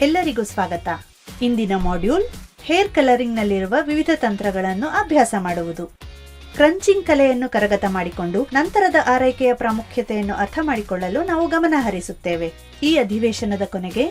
ಎಲ್ಲರಿಗೂ ಸ್ವಾಗತ. ಇಂದಿನ ಮಾಡ್ಯೂಲ್ ಹೇರ್ ಕಲರಿಂಗ್ ನಲ್ಲಿರುವ ವಿವಿಧ ತಂತ್ರಗಳನ್ನು ಅಭ್ಯಾಸ ಮಾಡುವುದು. ಕ್ರಂಚಿಂಗ್ ಕಲೆಯನ್ನು ಕರಗತ ಮಾಡಿಕೊಂಡು ನಂತರದ ಆರೈಕೆಯ ಪ್ರಾಮುಖ್ಯತೆಯನ್ನು ಅರ್ಥ ಮಾಡಿಕೊಳ್ಳಲು ನಾವು ಗಮನ ಹರಿಸುತ್ತೇವೆ. ಈ ಅಧಿವೇಶನದ ಕೊನೆಗೆ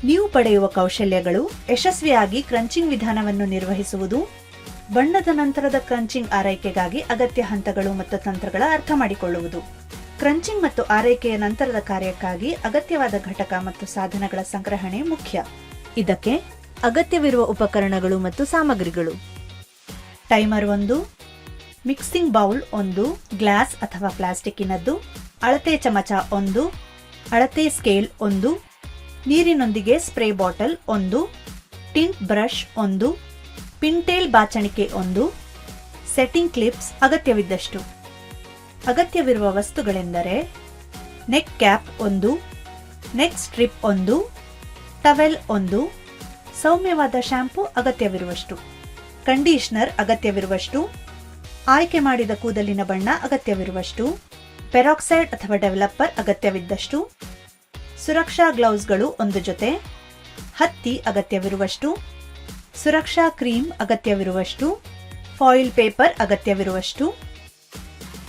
ನೀವು ಪಡೆಯುವ ಕೌಶಲ್ಯಗಳು ಯಶಸ್ವಿಯಾಗಿ ಕ್ರಂಚಿಂಗ್ ವಿಧಾನವನ್ನು ನಿರ್ವಹಿಸುವುದು, ಬಣ್ಣದ ನಂತರದ ಕ್ರಂಚಿಂಗ್ ಆರೈಕೆಗಾಗಿ ಅಗತ್ಯ ಹಂತಗಳು ಮತ್ತು ತಂತ್ರಗಳ ಅರ್ಥ ಮಾಡಿಕೊಳ್ಳುವುದು, ಕ್ರಂಚಿಂಗ್ ಮತ್ತು ಆರೈಕೆಯ ನಂತರದ ಕಾರ್ಯಕ್ಕಾಗಿ ಅಗತ್ಯವಾದ ಘಟಕ ಮತ್ತು ಸಾಧನಗಳ ಸಂಗ್ರಹಣೆ ಮುಖ್ಯ. ಇದಕ್ಕೆ ಅಗತ್ಯವಿರುವ ಉಪಕರಣಗಳು ಮತ್ತು ಸಾಮಗ್ರಿಗಳು: ಟೈಮರ್ 1, ಮಿಕ್ಸಿಂಗ್ ಬೌಲ್ 1, ಗ್ಲಾಸ್ ಅಥವಾ ಪ್ಲಾಸ್ಟಿಕ್ಕಿನದ್ದು, ಅಳತೆ ಚಮಚ 1, ಅಳತೆ ಸ್ಕೇಲ್ 1, ನೀರಿನೊಂದಿಗೆ spray bottle 1, tint brush 1, pintail ಬಾಚಣಿಕೆ 1, ಸೆಟ್ಟಿಂಗ್ ಕ್ಲಿಪ್ಸ್ ಅಗತ್ಯವಿದ್ದಷ್ಟು. ಅಗತ್ಯವಿರುವ ವಸ್ತುಗಳೆಂದರೆ neck cap 1, neck strip 1, towel 1, ಸೌಮ್ಯವಾದ ಶಾಂಪೂ ಅಗತ್ಯವಿರುವಷ್ಟು, ಕಂಡೀಷನರ್ ಅಗತ್ಯವಿರುವಷ್ಟು, ಆಯ್ಕೆ ಮಾಡಿದ ಕೂದಲಿನ ಬಣ್ಣ ಅಗತ್ಯವಿರುವಷ್ಟು, ಪೆರಾಕ್ಸೈಡ್ ಅಥವಾ ಡೆವಲಪರ್ ಅಗತ್ಯವಿದ್ದಷ್ಟು, ಸುರಕ್ಷಾ ಗ್ಲೌಸ್ಗಳು 1 ಜೊತೆ, ಹತ್ತಿ ಅಗತ್ಯವಿರುವಷ್ಟು, ಸುರಕ್ಷಾ ಕ್ರೀಮ್ ಅಗತ್ಯವಿರುವಷ್ಟು, ಫಾಯಿಲ್ ಪೇಪರ್ ಅಗತ್ಯವಿರುವಷ್ಟು.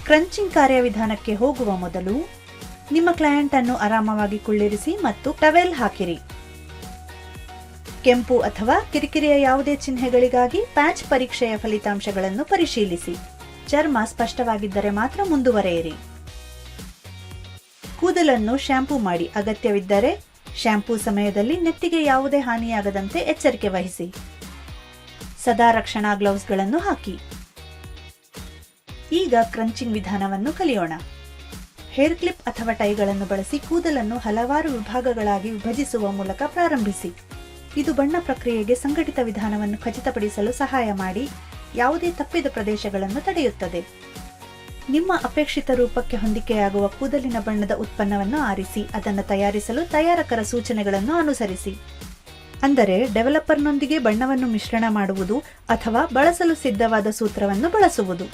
ಕ್ರಂಚಿಂಗ್ ಕಾರ್ಯವಿಧಾನಕ್ಕೆ ಹೋಗುವ ಮೊದಲು ನಿಮ್ಮ ಕ್ಲೈಂಟ್ ಅನ್ನು ಆರಾಮವಾಗಿ ಕುಳ್ಳಿರಿಸಿ ಮತ್ತು ಟವೆಲ್ ಹಾಕಿರಿ. ಕೆಂಪು ಅಥವಾ ಕಿರಿಕಿರಿಯ ಯಾವುದೇ ಚಿಹ್ನೆಗಳಿಗಾಗಿ ಪ್ಯಾಚ್ ಪರೀಕ್ಷೆಯ ಫಲಿತಾಂಶಗಳನ್ನು ಪರಿಶೀಲಿಸಿ. ಚರ್ಮ ಸ್ಪಷ್ಟವಾಗಿದ್ದರೆ ಮಾತ್ರ ಮುಂದುವರೆಯಿರಿ. ಕೂದಲನ್ನು ಶಾಂಪೂ ಮಾಡಿ. ಅಗತ್ಯವಿದ್ದರೆ ಶಾಂಪೂ ಸಮಯದಲ್ಲಿ ನೆತ್ತಿಗೆ ಯಾವುದೇ ಹಾನಿಯಾಗದಂತೆ ಎಚ್ಚರಿಕೆ ವಹಿಸಿ. ಸದಾ ರಕ್ಷಣಾ ಗ್ಲೌಸ್ಗಳನ್ನು ಹಾಕಿ. ಈಗ ಕ್ರಂಚಿಂಗ್ ವಿಧಾನವನ್ನು ಕಲಿಯೋಣ. ಹೇರ್ ಕ್ಲಿಪ್ ಅಥವಾ ಟೈಗಳನ್ನು ಬಳಸಿ ಕೂದಲನ್ನು ಹಲವಾರು ವಿಭಾಗಗಳಾಗಿ ವಿಭಜಿಸುವ ಮೂಲಕ ಪ್ರಾರಂಭಿಸಿ. ಇದು ಬಣ್ಣ ಪ್ರಕ್ರಿಯೆಗೆ ಸಂಘಟಿತ ವಿಧಾನವನ್ನು ಖಚಿತಪಡಿಸಲು ಸಹಾಯ ಮಾಡಿ ಯಾವುದೇ ತಪ್ಪಿದ ಪ್ರದೇಶಗಳನ್ನು ತಡೆಯುತ್ತದೆ. ನಿಮ್ಮ ಅಪೇಕ್ಷಿತ ರೂಪಕ್ಕೆ ಹೊಂದಿಕೆಯಾಗುವ ಕೂದಲಿನ ಬಣ್ಣದ ಉತ್ಪನ್ನವನ್ನು ಆರಿಸಿ ಅದನ್ನು ತಯಾರಿಸಲು ತಯಾರಕರ ಸೂಚನೆಗಳನ್ನು ಅನುಸರಿಸಿ. ಅಂದರೆ ಡೆವಲಪರ್ನೊಂದಿಗೆ ಬಣ್ಣವನ್ನು ಮಿಶ್ರಣ ಮಾಡುವುದು ಅಥವಾ ಬಳಸಲು ಸಿದ್ಧವಾದ ಸೂತ್ರವನ್ನು ಬಳಸುವುದು.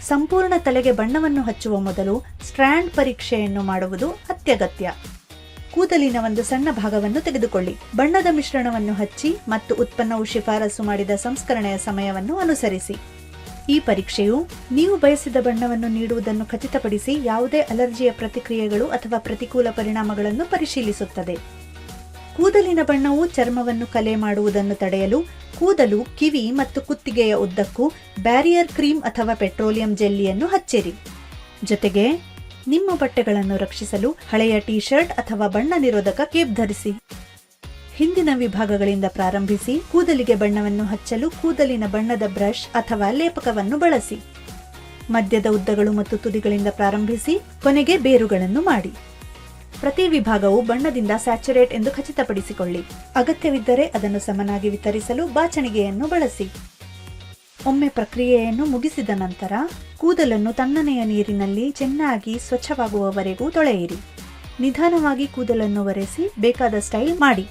ಸಂಪೂರ್ಣ ತಲೆಗೆ ಬಣ್ಣವನ್ನು ಹಚ್ಚುವ ಮೊದಲು ಸ್ಟ್ರ್ಯಾಂಡ್ ಪರೀಕ್ಷೆಯನ್ನು ಮಾಡುವುದು ಅತ್ಯಗತ್ಯ. ಕೂದಲಿನ ಒಂದು ಸಣ್ಣ ಭಾಗವನ್ನು ತೆಗೆದುಕೊಳ್ಳಿ. ಬಣ್ಣದ ಮಿಶ್ರಣವನ್ನು ಹಚ್ಚಿ ಮತ್ತು ಉತ್ಪನ್ನವು ಶಿಫಾರಸು ಮಾಡಿದ ಸಂಸ್ಕರಣೆಯ ಸಮಯವನ್ನು ಅನುಸರಿಸಿ. ಈ ಪರೀಕ್ಷೆಯು ನೀವು ಬಯಸಿದ ಬಣ್ಣವನ್ನು ನೀಡುವುದನ್ನು ಖಚಿತಪಡಿಸಿ ಯಾವುದೇ ಅಲರ್ಜಿಯ ಪ್ರತಿಕ್ರಿಯೆಗಳು ಅಥವಾ ಪ್ರತಿಕೂಲ ಪರಿಣಾಮಗಳನ್ನು ಪರಿಶೀಲಿಸುತ್ತದೆ. ಕೂದಲಿನ ಬಣ್ಣವು ಚರ್ಮವನ್ನು ಕಲೆ ಮಾಡುವುದನ್ನು ತಡೆಯಲು ಕೂದಲು, ಕಿವಿ ಮತ್ತು ಕುತ್ತಿಗೆಯ ಉದ್ದಕ್ಕೂ ಬ್ಯಾರಿಯರ್ ಕ್ರೀಮ್ ಅಥವಾ ಪೆಟ್ರೋಲಿಯಂ ಜೆಲ್ಲಿಯನ್ನು ಹಚ್ಚಿರಿ. ಜೊತೆಗೆ ನಿಮ್ಮ ಬಟ್ಟೆಗಳನ್ನು ರಕ್ಷಿಸಲು ಹಳೆಯ ಟೀ ಶರ್ಟ್ ಅಥವಾ ಬಣ್ಣ ನಿರೋಧಕ ಕೇಪ್ ಧರಿಸಿ. ಹಿಂದಿನ ವಿಭಾಗಗಳಿಂದ ಪ್ರಾರಂಭಿಸಿ. ಕೂದಲಿಗೆ ಬಣ್ಣವನ್ನು ಹಚ್ಚಲು ಕೂದಲಿನ ಬಣ್ಣದ ಬ್ರಷ್ ಅಥವಾ ಲೇಪಕವನ್ನು ಬಳಸಿ. ಮಧ್ಯದ ಉದ್ದಗಳು ಮತ್ತು ತುದಿಗಳಿಂದ ಪ್ರಾರಂಭಿಸಿ ಕೊನೆಗೆ ಬೇರುಗಳನ್ನು ಮಾಡಿ. ಪ್ರತಿ ವಿಭಾಗವು ಬಣ್ಣದಿಂದ ಸ್ಯಾಚುರೇಟ್ ಎಂದು ಖಚಿತಪಡಿಸಿಕೊಳ್ಳಿ. ಅಗತ್ಯವಿದ್ದರೆ ಅದನ್ನು ಸಮನಾಗಿ ವಿತರಿಸಲು ಬಾಚಣಿಗೆಯನ್ನು ಬಳಸಿ. ಒಮ್ಮೆ ಪ್ರಕ್ರಿಯೆಯನ್ನು ಮುಗಿಸಿದ ನಂತರ ಕೂದಲನ್ನು ತಣ್ಣನೆಯ ನೀರಿನಲ್ಲಿ ಚೆನ್ನಾಗಿ ಸ್ವಚ್ಛವಾಗುವವರೆಗೂ ತೊಳೆಯಿರಿ. ನಿಧಾನವಾಗಿ ಕೂದಲನ್ನು ಒರೆಸಿ ಬೇಕಾದ ಸ್ಟೈಲ್ ಮಾಡಿ.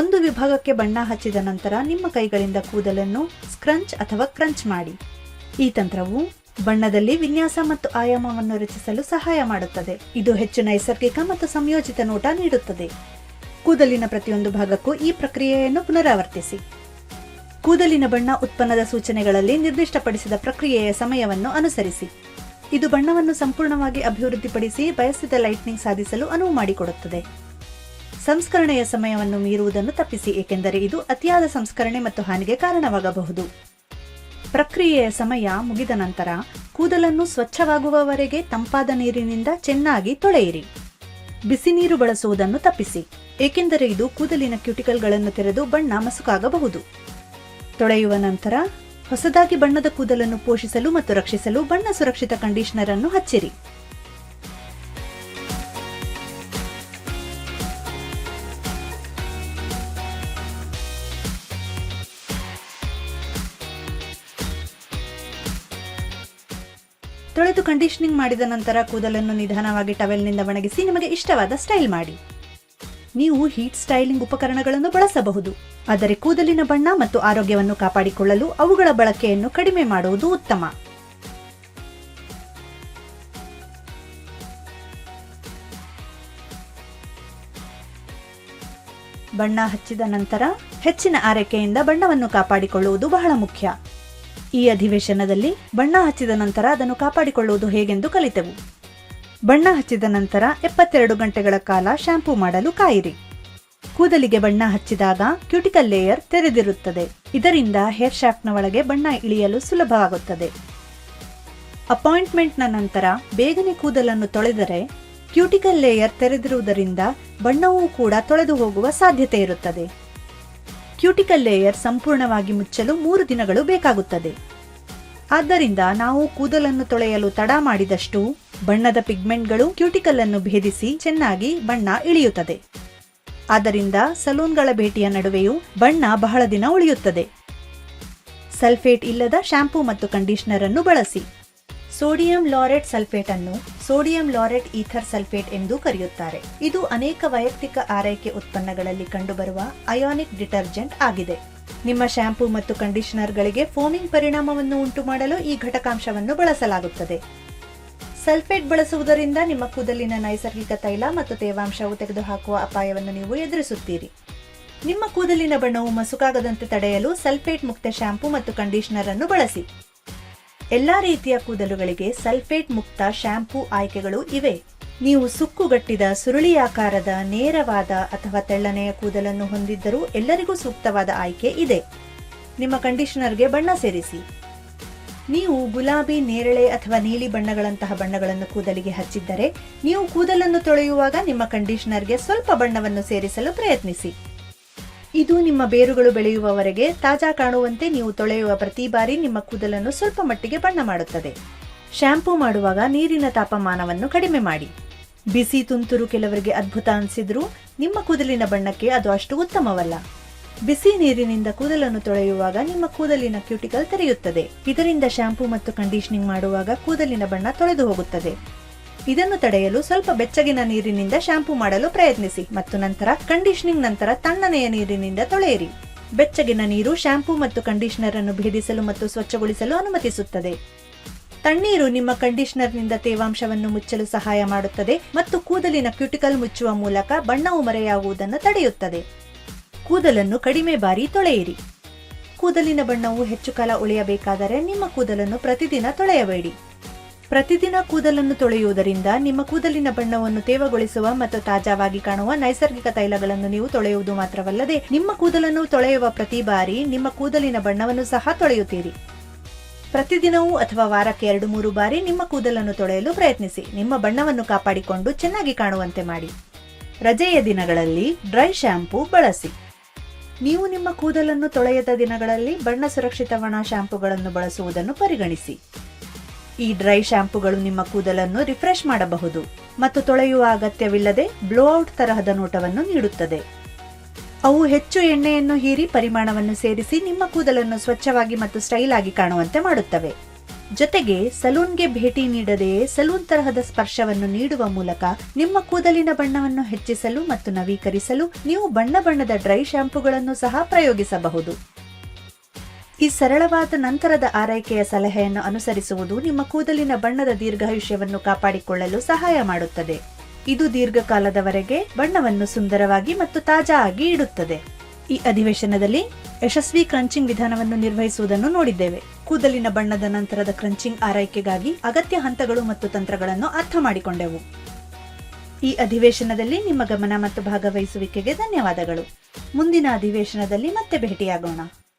ಒಂದು ವಿಭಾಗಕ್ಕೆ ಬಣ್ಣ ಹಚ್ಚಿದ ನಂತರ ನಿಮ್ಮ ಕೈಗಳಿಂದ ಕೂದಲನ್ನು ಸ್ಕ್ರಂಚ್ ಅಥವಾ ಕ್ರಂಚ್ ಮಾಡಿ. ಈ ತಂತ್ರವು ಬಣ್ಣದಲ್ಲಿ ವಿನ್ಯಾಸ ಮತ್ತು ಆಯಾಮವನ್ನು ರಚಿಸಲು ಸಹಾಯ ಮಾಡುತ್ತದೆ. ಇದು ಹೆಚ್ಚು ನೈಸರ್ಗಿಕ ಮತ್ತು ಸಂಯೋಜಿತ ನೋಟ ನೀಡುತ್ತದೆ. ಕೂದಲಿನ ಪ್ರತಿಯೊಂದು ಭಾಗಕ್ಕೂ ಈ ಪ್ರಕ್ರಿಯೆಯನ್ನು ಪುನರಾವರ್ತಿಸಿ. ಕೂದಲಿನ ಬಣ್ಣ ಉತ್ಪನ್ನದ ಸೂಚನೆಗಳಲ್ಲಿ ನಿರ್ದಿಷ್ಟಪಡಿಸಿದ ಪ್ರಕ್ರಿಯೆಯ ಸಮಯವನ್ನು ಅನುಸರಿಸಿ. ಇದು ಬಣ್ಣವನ್ನು ಸಂಪೂರ್ಣವಾಗಿ ಅಭಿವೃದ್ಧಿಪಡಿಸಿ ಬಯಸಿದ ಲೈಟ್ನಿಂಗ್ ಸಾಧಿಸಲು ಅನುವು ಮಾಡಿಕೊಡುತ್ತದೆ. ಸಂಸ್ಕರಣೆಯ ಸಮಯವನ್ನು ಮೀರುವುದನ್ನು ತಪ್ಪಿಸಿ, ಏಕೆಂದರೆ ಇದು ಅತಿಯಾದ ಸಂಸ್ಕರಣೆ ಮತ್ತು ಹಾನಿಗೆ ಕಾರಣವಾಗಬಹುದು. ಪ್ರಕ್ರಿಯೆಯ ಸಮಯ ಮುಗಿದ ನಂತರ ಕೂದಲನ್ನು ಸ್ವಚ್ಛವಾಗುವವರೆಗೆ ತಂಪಾದ ನೀರಿನಿಂದ ಚೆನ್ನಾಗಿ ತೊಳೆಯಿರಿ. ಬಿಸಿ ನೀರು ಬಳಸುವುದನ್ನು ತಪ್ಪಿಸಿ, ಏಕೆಂದರೆ ಇದು ಕೂದಲಿನ ಕ್ಯೂಟಿಕಲ್ಗಳನ್ನು ತೆರೆದು ಬಣ್ಣ ಮಸುಕಾಗಬಹುದು. ತೊಳೆಯುವ ನಂತರ ಹೊಸದಾಗಿ ಬಣ್ಣದ ಕೂದಲನ್ನು ಪೋಷಿಸಲು ಮತ್ತು ರಕ್ಷಿಸಲು ಬಣ್ಣ ಸುರಕ್ಷಿತ ಕಂಡೀಷನರ್ ಅನ್ನು ಹಚ್ಚಿರಿ. ತೊಳೆದು ಕಂಡೀಷನಿಂಗ್ ಮಾಡಿದ ನಂತರ ಕೂದಲನ್ನು ನಿಧಾನವಾಗಿ ಟವೆಲ್ನಿಂದ ಒಣಗಿಸಿ ನಿಮಗೆ ಇಷ್ಟವಾದ ಸ್ಟೈಲ್ ಮಾಡಿ. ನೀವು ಹೀಟ್ ಸ್ಟೈಲಿಂಗ್ ಉಪಕರಣಗಳನ್ನು ಬಳಸಬಹುದು, ಆದರೆ ಕೂದಲಿನ ಬಣ್ಣ ಮತ್ತು ಆರೋಗ್ಯವನ್ನು ಕಾಪಾಡಿಕೊಳ್ಳಲು ಅವುಗಳ ಬಳಕೆಯನ್ನು ಕಡಿಮೆ ಮಾಡುವುದು ಉತ್ತಮ. ಬಣ್ಣ ಹಚ್ಚಿದ ನಂತರ ಹೆಚ್ಚಿನ ಆರೈಕೆಯಿಂದ ಬಣ್ಣವನ್ನು ಕಾಪಾಡಿಕೊಳ್ಳುವುದು ಬಹಳ ಮುಖ್ಯ. ಈ ಅಧಿವೇಶನದಲ್ಲಿ ಬಣ್ಣ ಹಚ್ಚಿದ ನಂತರ ಅದನ್ನು ಕಾಪಾಡಿಕೊಳ್ಳುವುದು ಹೇಗೆಂದು ಕಲಿತೆವು. ಬಣ್ಣ ಹಚ್ಚಿದ ನಂತರ 72 ಗಂಟೆಗಳ ಕಾಲ ಶಾಂಪೂ ಮಾಡಲು ಕಾಯಿರಿ. ಕೂದಲಿಗೆ ಬಣ್ಣ ಹಚ್ಚಿದಾಗ ಕ್ಯೂಟಿಕಲ್ ಲೇಯರ್ ತೆರೆದಿರುತ್ತದೆ. ಇದರಿಂದ ಹೇರ್ ಶಾಫ್ಟ್ನ ಒಳಗೆ ಬಣ್ಣ ಇಳಿಯಲು ಸುಲಭವಾಗುತ್ತದೆ. ಅಪಾಯಿಂಟ್ಮೆಂಟ್ನ ನಂತರ ಬೇಗನೆ ಕೂದಲನ್ನು ತೊಳೆದರೆ ಕ್ಯೂಟಿಕಲ್ ಲೇಯರ್ ತೆರೆದಿರುವುದರಿಂದ ಬಣ್ಣವೂ ಕೂಡ ತೊಳೆದು ಹೋಗುವ ಸಾಧ್ಯತೆ ಇರುತ್ತದೆ. ಕ್ಯೂಟಿಕಲ್ ಲೇಯರ್ ಸಂಪೂರ್ಣವಾಗಿ ಮುಚ್ಚಲು 3 ದಿನಗಳು ಬೇಕಾಗುತ್ತದೆ. ಆದ್ದರಿಂದ ನಾವು ಕೂದಲನ್ನು ತೊಳೆಯಲು ತಡ ಮಾಡಿದಷ್ಟು ಬಣ್ಣದ ಪಿಗ್ಮೆಂಟ್ಗಳು ಕ್ಯೂಟಿಕಲ್ ಅನ್ನು ಭೇದಿಸಿ ಚೆನ್ನಾಗಿ ಬಣ್ಣ ಇಳಿಯುತ್ತದೆ. ಆದ್ದರಿಂದ ಸಲೂನ್ಗಳ ಭೇಟಿಯ ನಡುವೆಯೂ ಬಣ್ಣ ಬಹಳ ದಿನ ಉಳಿಯುತ್ತದೆ. ಸಲ್ಫೇಟ್ ಇಲ್ಲದ ಶಾಂಪೂ ಮತ್ತು ಕಂಡೀಷನರ್ ಅನ್ನು ಬಳಸಿ. ಸೋಡಿಯಂ ಲಾರೆಟ್ ಸಲ್ಫೇಟ್ ಅನ್ನು ಸೋಡಿಯಂ ಲಾರೆಟ್ ಈಥರ್ ಸಲ್ಫೇಟ್ ಎಂದು ಕರೆಯುತ್ತಾರೆ. ಇದು ಅನೇಕ ವೈಯಕ್ತಿಕ ಆರೈಕೆ ಉತ್ಪನ್ನಗಳಲ್ಲಿ ಕಂಡುಬರುವ ಅಯಾನಿಕ್ ಡಿಟರ್ಜೆಂಟ್ ಆಗಿದೆ. ನಿಮ್ಮ ಶಾಂಪೂ ಮತ್ತು ಕಂಡೀಷನರ್ಗಳಿಗೆ ಫೋಮಿಂಗ್ ಪರಿಣಾಮವನ್ನು ಉಂಟುಮಾಡಲು ಈ ಘಟಕಾಂಶವನ್ನು ಬಳಸಲಾಗುತ್ತದೆ. ಸಲ್ಫೇಟ್ ಬಳಸುವುದರಿಂದ ನಿಮ್ಮ ಕೂದಲಿನ ನೈಸರ್ಗಿಕ ತೈಲ ಮತ್ತು ತೇವಾಂಶವು ತೆಗೆದುಹಾಕುವ ಅಪಾಯವನ್ನು ನೀವು ಎದುರಿಸುತ್ತೀರಿ. ನಿಮ್ಮ ಕೂದಲಿನ ಬಣ್ಣವು ಮಸುಕಾಗದಂತೆ ತಡೆಯಲು ಸಲ್ಫೇಟ್ ಮುಕ್ತ ಶಾಂಪೂ ಮತ್ತು ಕಂಡೀಷನರ್ ಅನ್ನು ಬಳಸಿ. ಎಲ್ಲಾ ರೀತಿಯ ಕೂದಲುಗಳಿಗೆ ಸಲ್ಫೇಟ್ ಮುಕ್ತ ಶಾಂಪೂ ಆಯ್ಕೆಗಳು ಇವೆ. ನೀವು ಸುಕ್ಕುಗಟ್ಟಿದ ಸುರುಳಿಯಾಕಾರದ ನೇರವಾದ ಅಥವಾ ತೆಳ್ಳನೆಯ ಕೂದಲನ್ನು ಹೊಂದಿದ್ದರೂ ಎಲ್ಲರಿಗೂ ಸೂಕ್ತವಾದ ಆಯ್ಕೆ ಇದೆ. ನಿಮ್ಮ ಕಂಡೀಷನರ್ಗೆ ಬಣ್ಣ ಸೇರಿಸಿ. ನೀವು ಗುಲಾಬಿ, ನೇರಳೆ ಅಥವಾ ನೀಲಿ ಬಣ್ಣಗಳಂತಹ ಬಣ್ಣಗಳನ್ನು ಕೂದಲಿಗೆ ಹಚ್ಚಿದ್ದರೆ ನೀವು ಕೂದಲನ್ನು ತೊಳೆಯುವಾಗ ನಿಮ್ಮ ಕಂಡೀಷನರ್ಗೆ ಸ್ವಲ್ಪ ಬಣ್ಣವನ್ನು ಸೇರಿಸಲು ಪ್ರಯತ್ನಿಸಿ. ಇದು ನಿಮ್ಮ ಬೇರುಗಳು ಬೆಳೆಯುವವರೆಗೆ ತಾಜಾ ಕಾಣುವಂತೆ ನೀವು ತೊಳೆಯುವ ಪ್ರತಿ ಬಾರಿ ನಿಮ್ಮ ಕೂದಲನ್ನು ಸ್ವಲ್ಪ ಮಟ್ಟಿಗೆ ಬಣ್ಣ ಮಾಡುತ್ತದೆ. ಶಾಂಪೂ ಮಾಡುವಾಗ ನೀರಿನ ತಾಪಮಾನವನ್ನು ಕಡಿಮೆ ಮಾಡಿ. ಬಿಸಿ ತುಂತುರು ಕೆಲವರಿಗೆ ಅದ್ಭುತ ಅನಿಸಿದ್ರೂ ನಿಮ್ಮ ಕೂದಲಿನ ಬಣ್ಣಕ್ಕೆ ಅದು ಅಷ್ಟು ಉತ್ತಮವಲ್ಲ. ಬಿಸಿ ನೀರಿನಿಂದ ಕೂದಲನ್ನು ತೊಳೆಯುವಾಗ ನಿಮ್ಮ ಕೂದಲಿನ ಕ್ಯೂಟಿಕಲ್ ತೆರೆಯುತ್ತದೆ. ಇದರಿಂದ ಶಾಂಪೂ ಮತ್ತು ಕಂಡೀಷನಿಂಗ್ ಮಾಡುವಾಗ ಕೂದಲಿನ ಬಣ್ಣ ತೊಳೆದು ಹೋಗುತ್ತದೆ. ಇದನ್ನು ತಡೆಯಲು ಸ್ವಲ್ಪ ಬೆಚ್ಚಗಿನ ನೀರಿನಿಂದ ಶಾಂಪೂ ಮಾಡಲು ಪ್ರಯತ್ನಿಸಿ ಮತ್ತು ನಂತರ ಕಂಡೀಷನಿಂಗ್ ನಂತರ ತಣ್ಣನೆಯ ನೀರಿನಿಂದ ತೊಳೆಯಿರಿ. ಬೆಚ್ಚಗಿನ ನೀರು ಶಾಂಪೂ ಮತ್ತು ಕಂಡೀಷನರ್ ಅನ್ನು ಭೇದಿಸಲು ಮತ್ತು ಸ್ವಚ್ಛಗೊಳಿಸಲು ಅನುಮತಿಸುತ್ತದೆ. ತಣ್ಣೀರು ನಿಮ್ಮ ಕಂಡೀಷನರ್ನಿಂದ ತೇವಾಂಶವನ್ನು ಮುಚ್ಚಲು ಸಹಾಯ ಮಾಡುತ್ತದೆ ಮತ್ತು ಕೂದಲಿನ ಕ್ಯೂಟಿಕಲ್ ಮುಚ್ಚುವ ಮೂಲಕ ಬಣ್ಣವು ಮರೆಯಾಗುವುದನ್ನು ತಡೆಯುತ್ತದೆ. ಕೂದಲನ್ನು ಕಡಿಮೆ ಬಾರಿ ತೊಳೆಯಿರಿ. ಕೂದಲಿನ ಬಣ್ಣವು ಹೆಚ್ಚು ಕಾಲ ಉಳಿಯಬೇಕಾದರೆ ನಿಮ್ಮ ಕೂದಲನ್ನು ಪ್ರತಿದಿನ ತೊಳೆಯಬೇಡಿ. ಪ್ರತಿದಿನ ಕೂದಲನ್ನು ತೊಳೆಯುವುದರಿಂದ ನಿಮ್ಮ ಕೂದಲಿನ ಬಣ್ಣವನ್ನು ತೇವಗೊಳಿಸುವ ಮತ್ತು ತಾಜಾವಾಗಿ ಕಾಣುವ ನೈಸರ್ಗಿಕ ತೈಲಗಳನ್ನು ನೀವು ತೊಳೆಯುವುದು ಮಾತ್ರವಲ್ಲದೆ ನಿಮ್ಮ ಕೂದಲನ್ನು ತೊಳೆಯುವ ಪ್ರತಿ ಬಾರಿ ನಿಮ್ಮ ಕೂದಲಿನ ಬಣ್ಣವನ್ನು ಸಹ ತೊಳೆಯುತ್ತೀರಿ. ಪ್ರತಿದಿನವೂ ಅಥವಾ ವಾರಕ್ಕೆ 2-3 ಬಾರಿ ನಿಮ್ಮ ಕೂದಲನ್ನು ತೊಳೆಯಲು ಪ್ರಯತ್ನಿಸಿ. ನಿಮ್ಮ ಬಣ್ಣವನ್ನು ಕಾಪಾಡಿಕೊಂಡು ಚೆನ್ನಾಗಿ ಕಾಣುವಂತೆ ಮಾಡಿ. ರಜೆಯ ದಿನಗಳಲ್ಲಿ ಡ್ರೈ ಶಾಂಪೂ ಬಳಸಿ. ನೀವು ನಿಮ್ಮ ಕೂದಲನ್ನು ತೊಳೆಯದ ದಿನಗಳಲ್ಲಿ ಬಣ್ಣ ಸುರಕ್ಷಿತ ಒಣ ಶಾಂಪೂಗಳನ್ನು ಬಳಸುವುದನ್ನು ಪರಿಗಣಿಸಿ. ಈ ಡ್ರೈ ಶಾಂಪೂಗಳು ನಿಮ್ಮ ಕೂದಲನ್ನು ರಿಫ್ರೆಶ್ ಮಾಡಬಹುದು ಮತ್ತು ತೊಳೆಯುವ ಅಗತ್ಯವಿಲ್ಲದೆ ಬ್ಲೋಔಟ್ ತರಹದ ನೋಟವನ್ನು ನೀಡುತ್ತದೆ. ಅವು ಹೆಚ್ಚು ಎಣ್ಣೆಯನ್ನು ಹೀರಿ ಪರಿಮಾಣವನ್ನು ಸೇರಿಸಿ ನಿಮ್ಮ ಕೂದಲನ್ನು ಸ್ವಚ್ಛವಾಗಿ ಮತ್ತು ಸ್ಟೈಲ್ ಆಗಿ ಕಾಣುವಂತೆ ಮಾಡುತ್ತವೆ. ಜೊತೆಗೆ ಸಲೂನ್ಗೆ ಭೇಟಿ ನೀಡದೆಯೇ ಸಲೂನ್ ತರಹದ ಸ್ಪರ್ಶವನ್ನು ನೀಡುವ ಮೂಲಕ ನಿಮ್ಮ ಕೂದಲಿನ ಬಣ್ಣವನ್ನು ಹೆಚ್ಚಿಸಲು ಮತ್ತು ನವೀಕರಿಸಲು ನೀವು ಬಣ್ಣದ ಡ್ರೈ ಶಾಂಪೂಗಳನ್ನು ಸಹ ಪ್ರಯೋಗಿಸಬಹುದು. ಈ ಸರಳವಾದ ನಂತರದ ಆರೈಕೆಯ ಸಲಹೆಯನ್ನು ಅನುಸರಿಸುವುದು ನಿಮ್ಮ ಕೂದಲಿನ ಬಣ್ಣದ ದೀರ್ಘಾಯುಷ್ಯವನ್ನು ಕಾಪಾಡಿಕೊಳ್ಳಲು ಸಹಾಯ ಮಾಡುತ್ತದೆ. ಇದು ದೀರ್ಘಕಾಲದವರೆಗೆ ಬಣ್ಣವನ್ನು ಸುಂದರವಾಗಿ ಮತ್ತು ತಾಜಾ ಆಗಿ ಇಡುತ್ತದೆ. ಈ ಅಧಿವೇಶನದಲ್ಲಿ ಯಶಸ್ವಿ ಕ್ರಂಚಿಂಗ್ ವಿಧಾನವನ್ನು ನಿರ್ವಹಿಸುವುದನ್ನು ನೋಡಿದ್ದೇವೆ. ಕೂದಲಿನ ಬಣ್ಣದ ನಂತರದ ಕ್ರಂಚಿಂಗ್ ಆರೈಕೆಗಾಗಿ ಅಗತ್ಯ ಹಂತಗಳು ಮತ್ತು ತಂತ್ರಗಳನ್ನು ಅರ್ಥ ಮಾಡಿಕೊಂಡೆವು. ಈ ಅಧಿವೇಶನದಲ್ಲಿ ನಿಮ್ಮ ಗಮನ ಮತ್ತು ಭಾಗವಹಿಸುವಿಕೆಗೆ ಧನ್ಯವಾದಗಳು. ಮುಂದಿನ ಅಧಿವೇಶನದಲ್ಲಿ ಮತ್ತೆ ಭೇಟಿಯಾಗೋಣ.